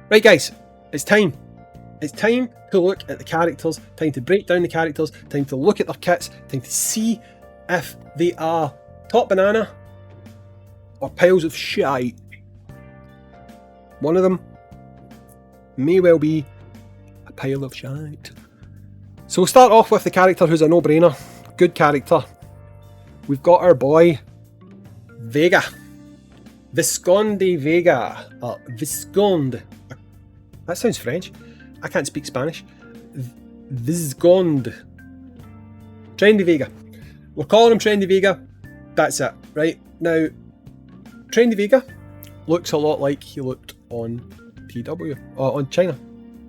Right guys, it's time. It's time to look at the characters, time to break down the characters, time to look at their kits, time to see if they are top banana or piles of shite. One of them may well be a pile of shite. So we'll start off with the character who's a no-brainer. Good character. We've got our boy VEGA. VIZCONDE VEGA. VIZCONDE. That sounds French. I can't speak Spanish. VIZCONDE. Trendy VEGA. We're calling him Trendy VEGA. That's it, right? Now, Trendy VEGA looks a lot like he looked on TW, on China.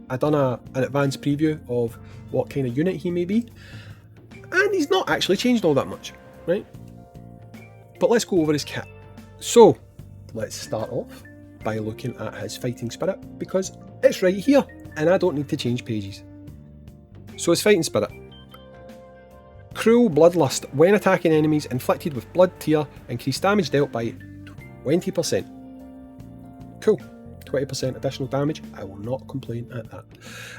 I've done an advanced preview of what kind of unit he may be, and he's not actually changed all that much, right? But let's go over his kit. So, let's start off by looking at his fighting spirit, because it's right here, and I don't need to change pages. So his fighting spirit. Cruel Bloodlust. When attacking enemies inflicted with blood tear, increase damage dealt by 20%. Cool. 20% additional damage. I will not complain at that.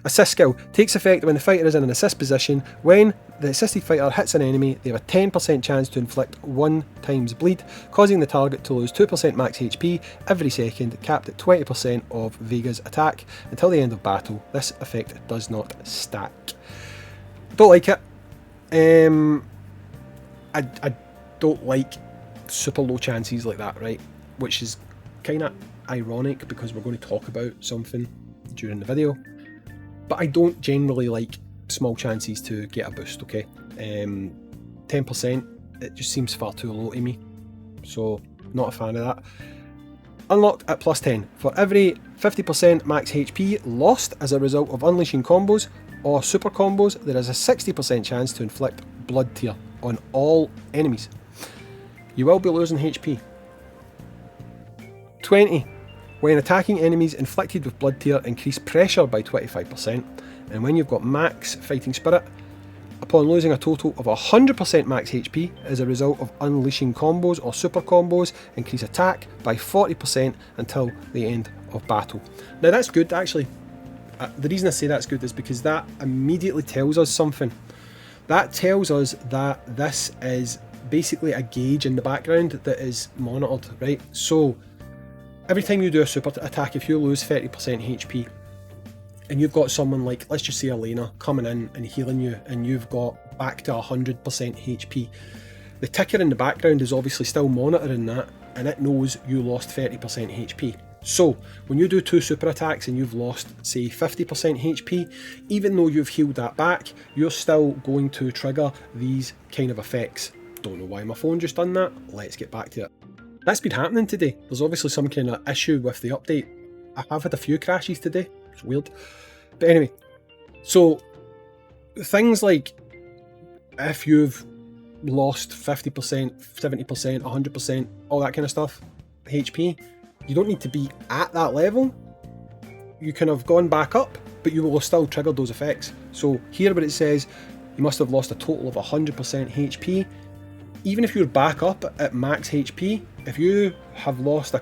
Assist skill. Takes effect when the fighter is in an assist position. When the assisted fighter hits an enemy, they have a 10% chance to inflict 1 times bleed, causing the target to lose 2% max HP every second, capped at 20% of VEGA's attack until the end of battle. This effect does not stack. Don't like it. I don't like super low chances like that, right? Which is kind of ironic because we're going to talk about something during the video, but I don't generally like small chances to get a boost, okay? 10%, it just seems far too low to me, so not a fan of that. Unlocked at plus 10. For every 50% max HP lost as a result of unleashing combos or super combos, there is a 60% chance to inflict blood tear on all enemies. You will be losing HP. 20. When attacking enemies inflicted with blood tear, increase pressure by 25%, and when you've got max fighting spirit, upon losing a total of 100% max HP as a result of unleashing combos or super combos, increase attack by 40% until the end of battle. Now that's good actually. The reason I say that's good is because that immediately tells us something. That tells us that this is basically a gauge in the background that is monitored, right? So every time you do a super attack, if you lose 30% HP and you've got someone like, let's just say Elena, coming in and healing you, and you've got back to 100% HP, the ticker in the background is obviously still monitoring that, and it knows you lost 30% HP. So when you do 2 super attacks and you've lost, say, 50% HP, even though you've healed that back, you're still going to trigger these kind of effects. Don't know why my phone just done that. Let's get back to it. That's been happening today. There's obviously some kind of issue with the update. I have had a few crashes today. It's weird. But anyway, so things like if you've lost 50%, 70%, 100%, all that kind of stuff, HP, you don't need to be at that level. You can have gone back up, but you will have still triggered those effects. So here where it says you must have lost a total of 100% HP, even if you're back up at max HP, if you have lost a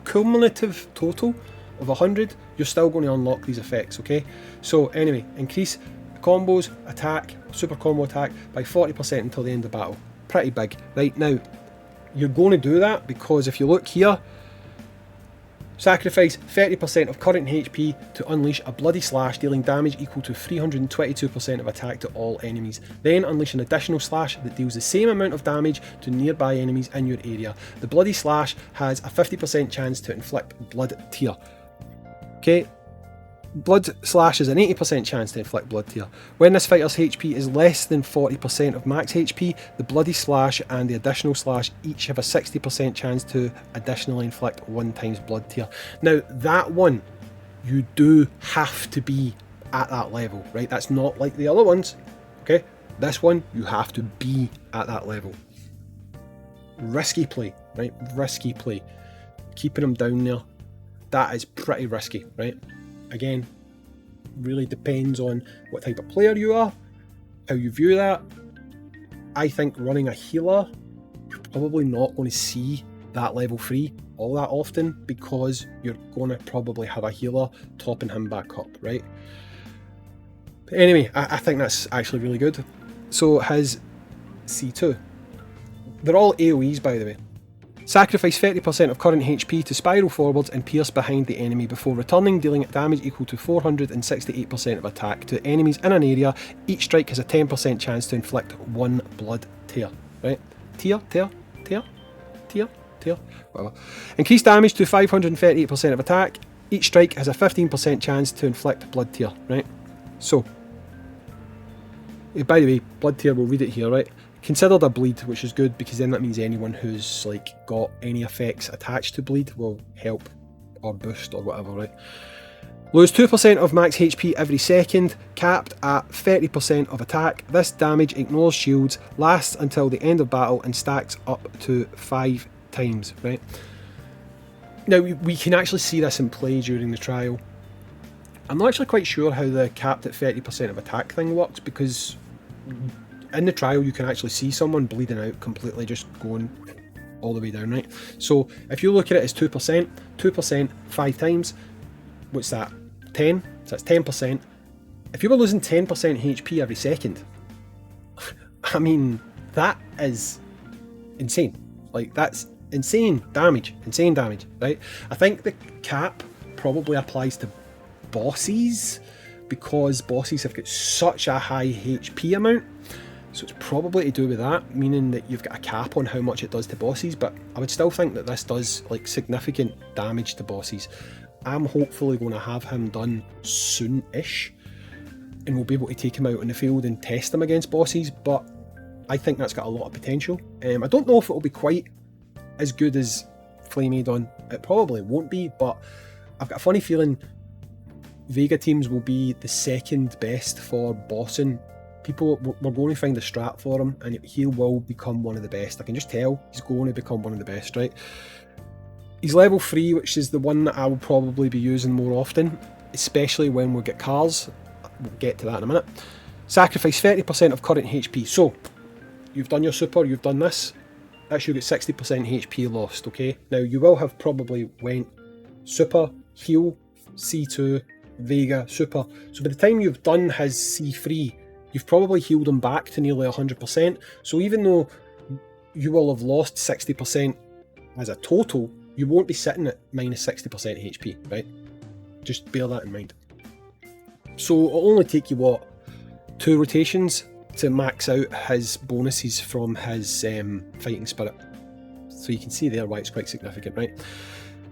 cumulative total of 100, you're still going to unlock these effects, okay? So anyway, increase combos, attack, super combo attack by 40% until the end of battle. Pretty big. Right now, you're going to do that because if you look here, sacrifice 30% of current HP to unleash a bloody slash, dealing damage equal to 322% of attack to all enemies. Then unleash an additional slash that deals the same amount of damage to nearby enemies in your area. The bloody slash has a 50% chance to inflict blood tear. Okay, blood slash is an 80% chance to inflict blood tear. When this fighter's HP is less than 40% of max HP, the bloody slash and the additional slash each have a 60% chance to additionally inflict 1 times blood tear. Now that one, you do have to be at that level, right? That's not like the other ones, okay? This one, you have to be at that level. Risky play, right? Risky play. Keeping them down there, that is pretty risky, right? Again, really depends on what type of player you are, how you view that. I think running a healer, you're probably not going to see that level 3 all that often because you're going to probably have a healer topping him back up, right? But anyway, I think that's actually really good. So his C2. They're all AoEs, by the way. Sacrifice 30% of current HP to spiral forwards and pierce behind the enemy before returning, dealing damage equal to 468% of attack to enemies in an area. Each strike has a 10% chance to inflict 1 blood tear. Right? Tear, whatever. Increase damage to 538% of attack. Each strike has a 15% chance to inflict blood tear. Right? So, by the way, blood tear, we'll read it here, right? Considered a bleed, which is good because then that means anyone who's like got any effects attached to bleed will help or boost or whatever, right? Lose 2% of max HP every second, capped at 30% of attack. This damage ignores shields, lasts until the end of battle and stacks up to 5 times, right? Now we can actually see this in play during the trial. I'm not actually quite sure how the capped at 30% of attack thing works because in the trial you can actually see someone bleeding out completely, just going all the way down, right? So if you look at it as 2%, 5 times, what's that? 10? So that's 10%. If you were losing 10% HP every second, I mean, that is insane. Like, that's insane damage, right? I think the cap probably applies to bosses because bosses have got such a high HP amount. So it's probably to do with that, meaning that you've got a cap on how much it does to bosses, but I would still think that this does like significant damage to bosses. I'm hopefully going to have him done soon-ish, and we'll be able to take him out in the field and test him against bosses, but I think that's got a lot of potential. I don't know if it'll be quite as good as Flameadon. It probably won't be, but I've got a funny feeling Vega teams will be the second best for bossing. People, we're going to find a strat for him and he will become one of the best. I can just tell he's going to become one of the best, right? He's level 3, which is the one that I will probably be using more often, especially when we get cars. We'll get to that in a minute. Sacrifice 30% of current HP. So, you've done your super, you've done this. That's you get 60% HP lost, okay? Now, you will have probably went super, heal, C2, Vega, super. So by the time you've done his C3, you've probably healed him back to nearly 100%. So even though you will have lost 60% as a total, you won't be sitting at minus 60% HP, right? Just bear that in mind. So it'll only take you, what, 2 rotations to max out his bonuses from his fighting spirit. So you can see there why it's quite significant, right?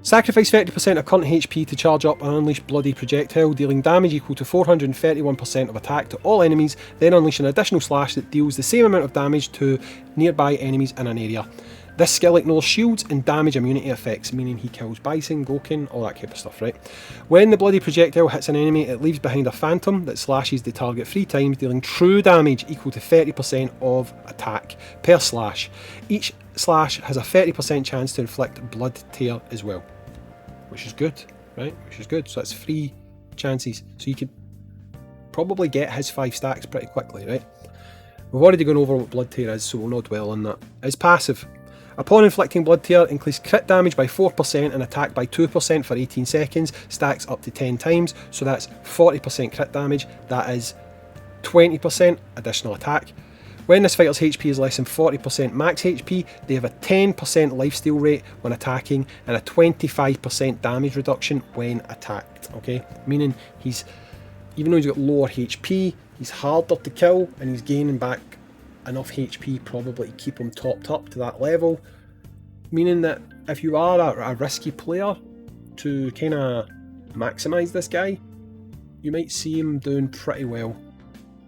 Sacrifice 30% of current HP to charge up an unleashed bloody projectile, dealing damage equal to 431% of attack to all enemies, then unleash an additional slash that deals the same amount of damage to nearby enemies in an area. This skill ignores shields and damage immunity effects, meaning he kills Bison, Goken, all that type of stuff, right? When the bloody projectile hits an enemy, it leaves behind a phantom that slashes the target 3 times, dealing true damage equal to 30% of attack per slash. Each slash has a 30% chance to inflict blood tear as well, which is good, right? Which is good. So that's 3 chances. So you could probably get his 5 stacks pretty quickly, right? We've already gone over what blood tear is, so we'll not dwell on that. It's passive. Upon inflicting blood tear, increase crit damage by 4% and attack by 2% for 18 seconds, stacks up to 10 times, so that's 40% crit damage, that is 20% additional attack. When this fighter's HP is less than 40% max HP, they have a 10% lifesteal rate when attacking and a 25% damage reduction when attacked, okay? Meaning he's, even though he's got lower HP, he's harder to kill and he's gaining back enough HP probably to keep him topped up to that level, meaning that if you are a risky player to kind of maximise this guy, you might see him doing pretty well,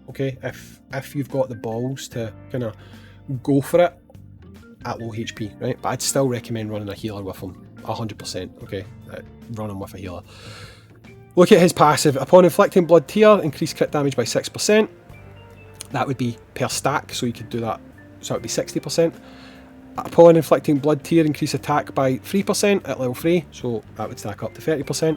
okay, if you've got the balls to kind of go for it at low HP, right? But I'd still recommend running a healer with him, 100%, okay, run him with a healer. Look at his passive. Upon inflicting blood tear, increase crit damage by 6%. That would be per stack, so you could do that, so it would be 60%. Upon inflicting blood tear, increase attack by 3% at level 3, so that would stack up to 30%.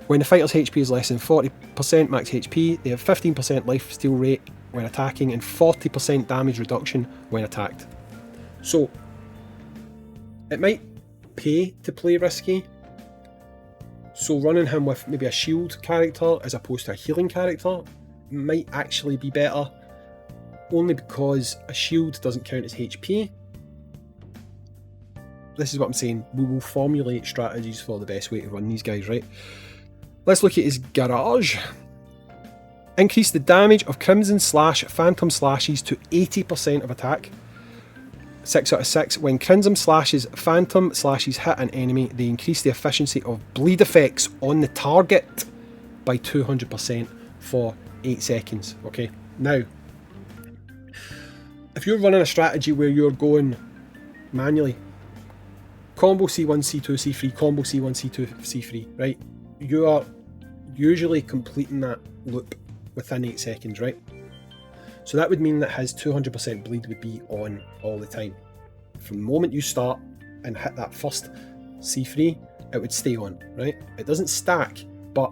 When the fighter's HP is less than 40% max HP, they have 15% lifesteal rate when attacking and 40% damage reduction when attacked. So, it might pay to play risky. So running him with maybe a shield character as opposed to a healing character might actually be better, only because a shield doesn't count as HP. This is what I'm saying, we will formulate strategies for the best way to run these guys, right? Let's look at his garage. Increase the damage of Crimson Slash Phantom Slashes to 80% of attack. 6 out of 6. When Crimson Slashes Phantom Slashes hit an enemy, they increase the efficiency of bleed effects on the target by 200% for 8 seconds. Okay, now, if you're running a strategy where you're going manually, combo C1, C2, C3, combo C1, C2, C3, right? You are usually completing that loop within 8 seconds, right? So that would mean that his 200% bleed would be on all the time. From the moment you start and hit that first C3, it would stay on, right? It doesn't stack, but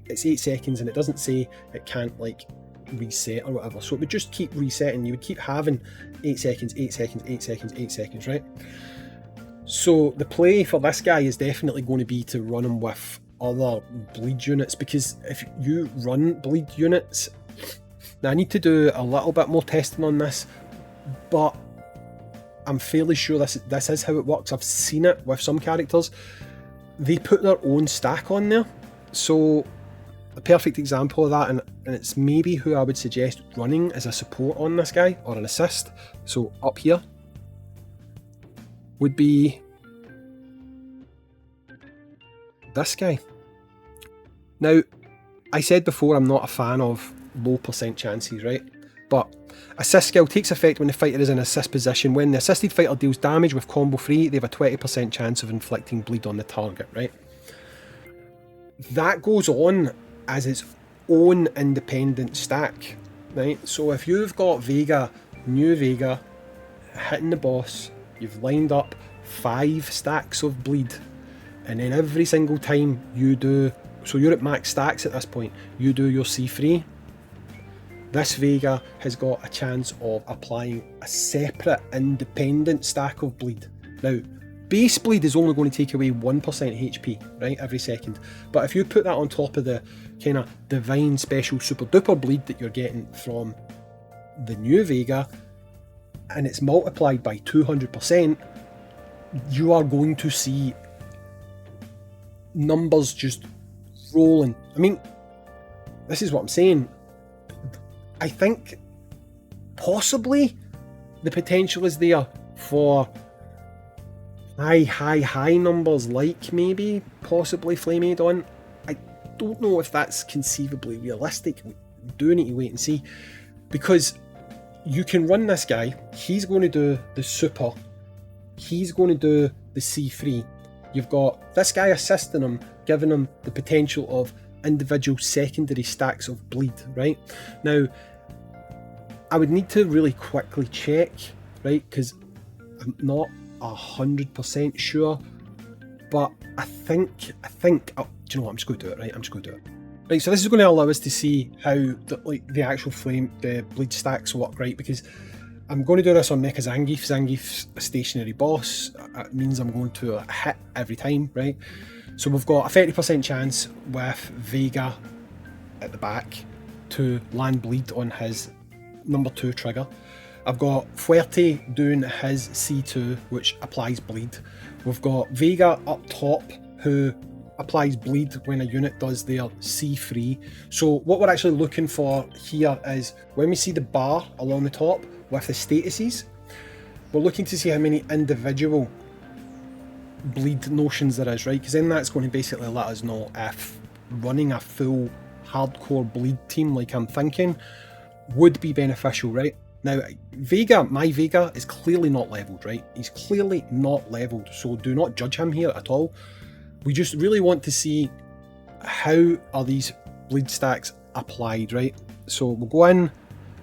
it's 8 seconds and it doesn't say it can't like reset or whatever. So it would just keep resetting. You would keep having 8 seconds, 8 seconds, 8 seconds, 8 seconds, right? So the play for this guy is definitely going to be to run him with other bleed units, because if you run bleed units, now I need to do a little bit more testing on this, but I'm fairly sure this is how it works. I've seen it with some characters. They put their own stack on there. So a perfect example of that, and it's maybe who I would suggest running as a support on this guy, or an assist. So up here would be this guy. Now, I said before I'm not a fan of low percent chances, right? But assist skill takes effect when the fighter is in assist position. When the assisted fighter deals damage with combo 3, they have a 20% chance of inflicting bleed on the target, right? That goes on as its own independent stack, right? So if you've got VEGA, new VEGA, hitting the boss, you've lined up 5 stacks of bleed, and then every single time you do, so you're at max stacks at this point, you do your C3, this VEGA has got a chance of applying a separate independent stack of bleed. Now, base bleed is only going to take away 1% HP, right, every second. But if you put that on top of the kind of divine special super duper bleed that you're getting from the new VEGA, and it's multiplied by 200%, you are going to see numbers just rolling. I mean, this is what I'm saying. I think possibly the potential is there for high numbers, like maybe possibly Flameadon. I don't know if that's conceivably realistic. We do need to wait and see, because you can run this guy, he's going to do the super, he's going to do the C3. You've got this guy assisting him, giving him the potential of individual secondary stacks of bleed, right? Now, I would need to really quickly check, right, because I'm not 100% sure, but I think, oh, do you know what, I'm just going to do it, right? I'm just going to do it. Right, so this is going to allow us to see how the actual the bleed stacks work, right? Because I'm going to do this on Mecha Zangief. Zangief's a stationary boss. It means I'm going to hit every time, right? So we've got a 30% chance with VEGA at the back to land bleed on his number 2 trigger. I've got Fuerte doing his C2, which applies bleed. We've got VEGA up top, who applies bleed when a unit does their C3. So what we're actually looking for here is, when we see the bar along the top with the statuses, we're looking to see how many individual bleed notions there is, right? Because then that's going to basically let us know if running a full hardcore bleed team, like I'm thinking, would be beneficial, right? Now, VEGA, my VEGA, is clearly not leveled, right? He's clearly not leveled, so do not judge him here at all. We just really want to see how are these bleed stacks applied, right? So we'll go in,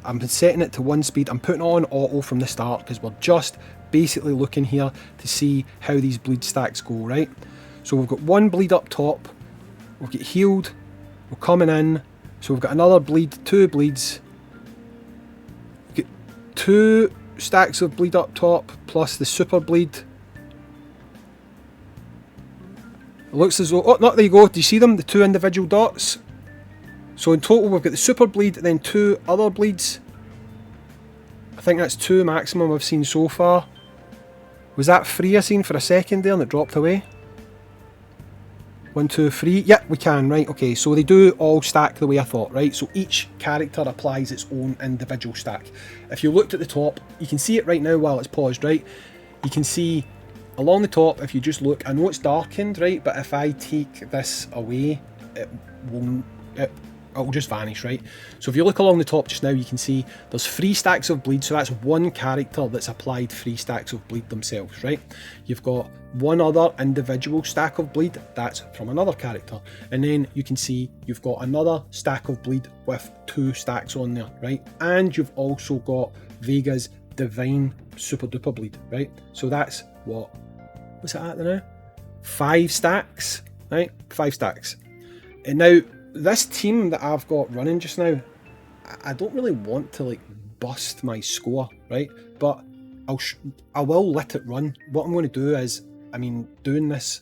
I'm setting it to 1 speed, I'm putting on auto from the start because we're just basically looking here to see how these bleed stacks go, right? So we've got 1 bleed up top, we'll get healed, we're coming in, so we've got another bleed, 2 bleeds, we get 2 stacks of bleed up top plus the super bleed, It looks as though, oh, no, there you go, do you see them, the 2 individual dots? So in total we've got the super bleed, then 2 other bleeds. I think that's 2 maximum I've seen so far. Was that 3 I seen for a second there and it dropped away? 1, 2, 3. Yep, we can, right, okay, so they do all stack the way I thought, right? So each character applies its own individual stack. If you looked at the top, you can see it right now while it's paused, right? You can see along the top, if you just look, I know it's darkened, right? But if I take this away, it'll just vanish, right? So if you look along the top just now, you can see there's 3 stacks of bleed, so that's one character that's applied 3 stacks of bleed themselves, right? You've got 1 other individual stack of bleed, that's from another character, and then you can see you've got another stack of bleed with 2 stacks on there, right? And you've also got Vega's Divine Super Duper Bleed, right? So that's what's it at now? 5 stacks, right? 5 stacks. And now this team that I've got running just now, I don't really want to like bust my score, right? But I will let it run. What I'm going to do is, I mean, doing this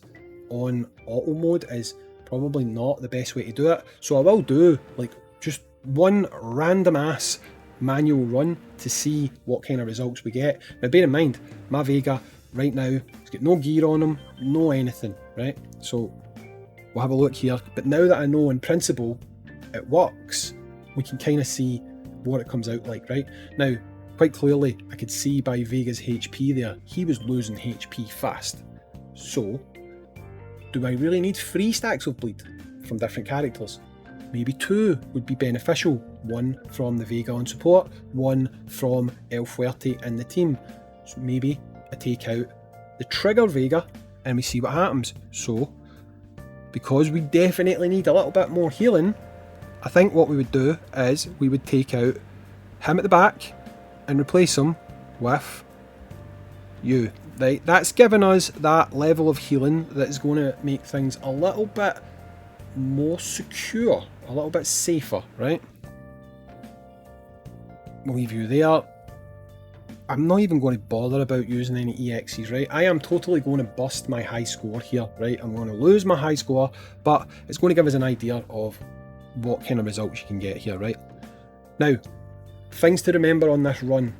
on auto mode is probably not the best way to do it. So I will do like just one random ass manual run to see what kind of results we get. Now bear in mind, my Vega right now, it's got no gear on him, no anything, right? So we'll have a look here, but now that I know in principle it works, we can kind of see what it comes out like, right? Now, quite clearly, I could see by Vega's HP there, he was losing HP fast. So, do I really need 3 stacks of bleed from different characters? Maybe 2 would be beneficial. 1 from the Vega on support, 1 from El Fuerte in the team. So maybe I take out the trigger Vega and we see what happens. So, because we definitely need a little bit more healing, I think what we would do is we would take out him at the back and replace him with you. Right, that's given us that level of healing that is going to make things a little bit more secure, a little bit safer, right? We'll leave you there. I'm not even going to bother about using any EXs, right? I am totally going to bust my high score here, right? I'm going to lose my high score, but it's going to give us an idea of what kind of results you can get here, right? Now, things to remember on this run.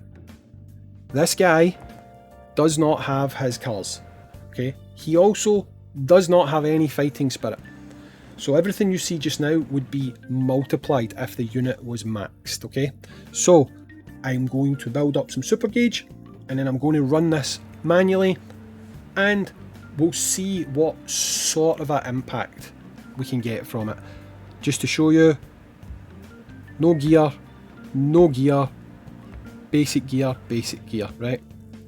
This guy does not have his colours, okay? He also does not have any fighting spirit. So everything you see just now would be multiplied if the unit was maxed, okay? So I'm going to build up some super gauge and then I'm going to run this manually and we'll see what sort of an impact we can get from it. Just to show you, no gear, basic gear, right?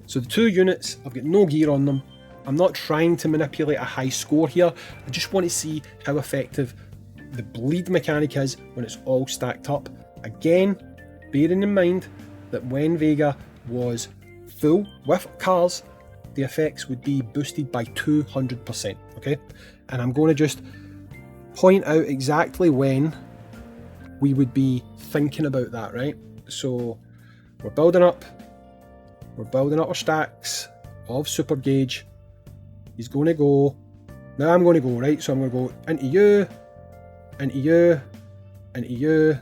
So the 2 units, I've got no gear on them. I'm not trying to manipulate a high score here. I just want to see how effective the bleed mechanic is when it's all stacked up. Again, bearing in mind that when Vega was full with cars, the effects would be boosted by 200%, okay? And I'm going to just point out exactly when we would be thinking about that, right? So we're building up our stacks of super gauge. He's going to go, now I'm going to go, right? So I'm going to go into you, into you, into you,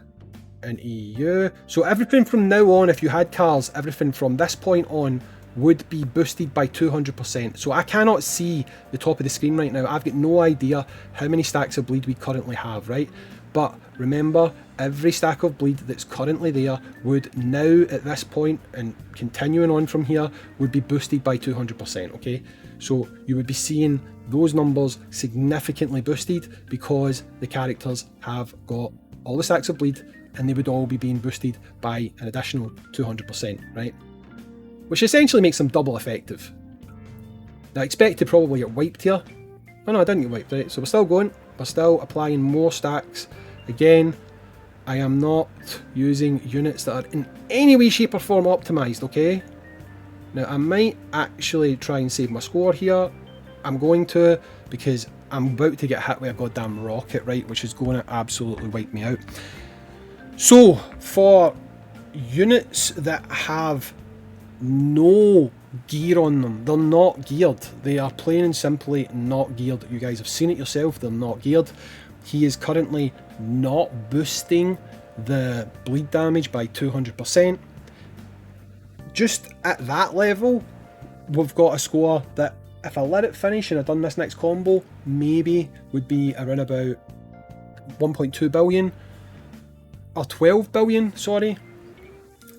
into you. So everything from now on, if you had cars, everything from this point on would be boosted by 200%. So I cannot see the top of the screen right now. I've got no idea how many stacks of bleed we currently have, right? But remember, every stack of bleed that's currently there would now at this point and continuing on from here would be boosted by 200%, okay? So you would be seeing those numbers significantly boosted because the characters have got all the stacks of bleed and they would all be being boosted by an additional 200%, right? Which essentially makes them double effective. Now I expect to probably get wiped here. Oh no, I didn't get wiped, right? So we're still going, we're still applying more stacks. Again, I am not using units that are in any way, shape or form optimised, okay? Now I might actually try and save my score here. I'm going to, because I'm about to get hit with a goddamn rocket, right? Which is going to absolutely wipe me out. So, for units that have no gear on them. They're not geared. They are plain and simply not geared. You guys have seen it yourself, they're not geared. He is currently not boosting the bleed damage by 200%. Just at that level, we've got a score that if I let it finish and I'd done this next combo, maybe would be around about 1.2 billion or 12 billion, sorry.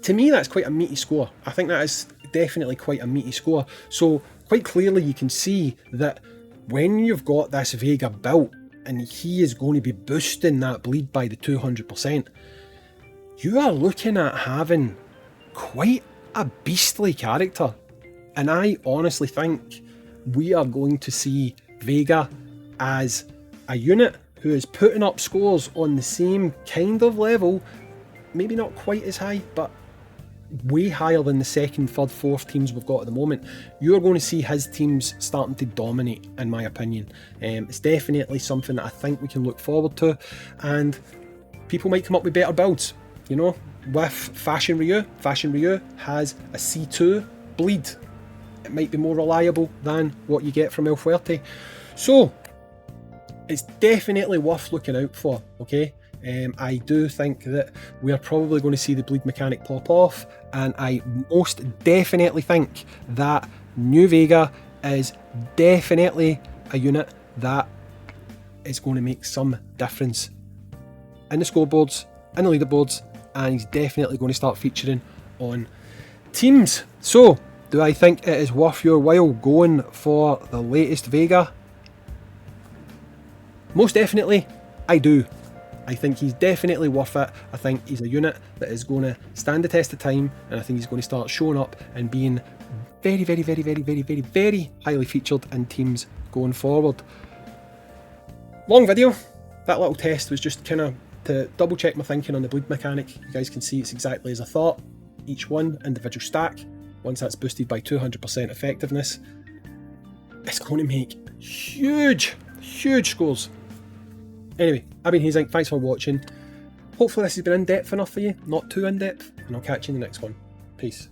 To me, that's quite a meaty score. I think that is definitely quite a meaty score. So quite clearly you can see that when you've got this Vega built and he is going to be boosting that bleed by the 200%, you are looking at having quite a beastly character. And I honestly think we are going to see Vega as a unit who is putting up scores on the same kind of level, maybe not quite as high, but way higher than the second, third, fourth teams we've got at the moment. You're going to see his teams starting to dominate, in my opinion. It's definitely something that I think we can look forward to, and people might come up with better builds, you know, with Fashion Ryu. Fashion Ryu has a C2 bleed. It might be more reliable than what you get from El Fuerte. So it's definitely worth looking out for, okay? I do think that we are probably going to see the bleed mechanic pop off, and I most definitely think that new Vega is definitely a unit that is going to make some difference in the scoreboards, in the leaderboards, and he's definitely going to start featuring on teams. So, do I think it is worth your while going for the latest Vega? Most definitely, I do. I think he's definitely worth it. I think he's a unit that is going to stand the test of time, and I think he's going to start showing up and being very, very, very, very, very, very, very highly featured in teams going forward. Long video. That little test was just kind of to double check my thinking on the bleed mechanic. You guys can see it's exactly as I thought. Each one individual stack. Once that's boosted by 200% effectiveness, it's going to make huge, huge scores. Anyway, I've been Hayzink, thanks for watching. Hopefully this has been in-depth enough for you, not too in-depth, and I'll catch you in the next one. Peace.